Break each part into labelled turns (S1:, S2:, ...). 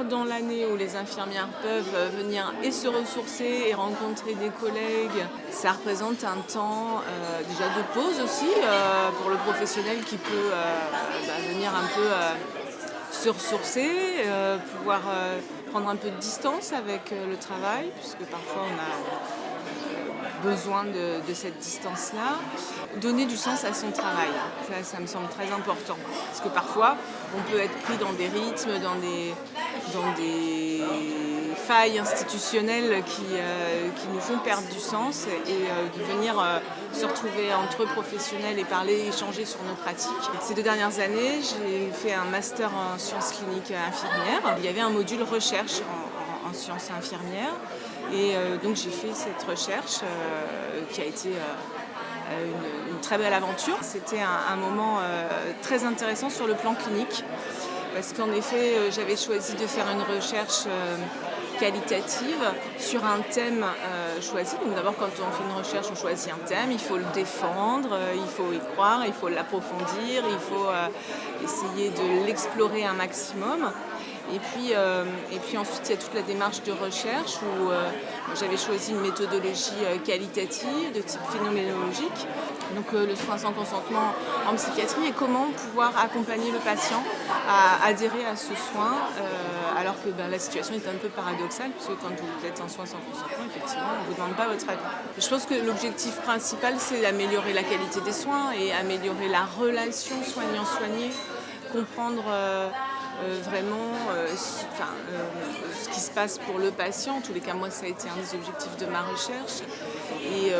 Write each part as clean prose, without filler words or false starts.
S1: heures dans l'année où les infirmières peuvent venir et se ressourcer et rencontrer des collègues, ça représente un temps déjà de pause aussi pour le professionnel qui peut venir un peu se ressourcer, pouvoir prendre un peu de distance avec le travail, puisque parfois on a besoin de cette distance-là. Donner du sens à son travail, ça me semble très important. Parce que parfois, on peut être pris dans des rythmes, dans des failles institutionnelles qui nous font perdre du sens et venir se retrouver entre professionnels et parler, échanger sur nos pratiques. Ces 2 dernières années, j'ai fait un master en sciences cliniques infirmières. Il y avait un module recherche en sciences infirmières et donc j'ai fait cette recherche qui a été une très belle aventure. C'était un moment très intéressant sur le plan clinique parce qu'en effet j'avais choisi de faire une recherche qualitative sur un thème choisi. Donc d'abord quand on fait une recherche on choisit un thème, il faut le défendre, il faut y croire, il faut l'approfondir, il faut essayer de l'explorer un maximum. Et puis ensuite, il y a toute la démarche de recherche où j'avais choisi une méthodologie qualitative de type phénoménologique, donc le soin sans consentement en psychiatrie et comment pouvoir accompagner le patient à adhérer à ce soin alors que la situation est un peu paradoxale puisque quand vous êtes en soin sans consentement, effectivement, on ne vous demande pas votre avis. Je pense que l'objectif principal, c'est d'améliorer la qualité des soins et améliorer la relation soignant-soigné, comprendre vraiment ce qui se passe pour le patient. En tous les cas, moi, ça a été un des objectifs de ma recherche. Et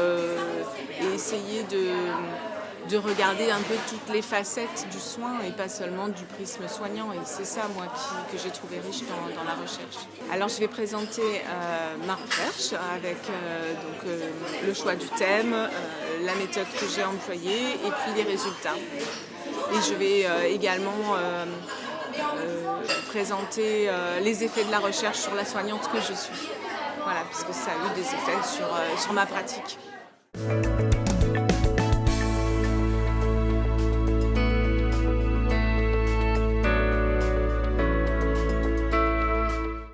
S1: essayer de regarder un peu toutes les facettes du soin et pas seulement du prisme soignant. Et c'est ça, moi, que j'ai trouvé riche dans la recherche. Alors, je vais présenter ma recherche avec le choix du thème, la méthode que j'ai employée et puis les résultats. Et je vais également présenter les effets de la recherche sur la soignante que je suis. Voilà, puisque ça a eu des effets sur ma pratique.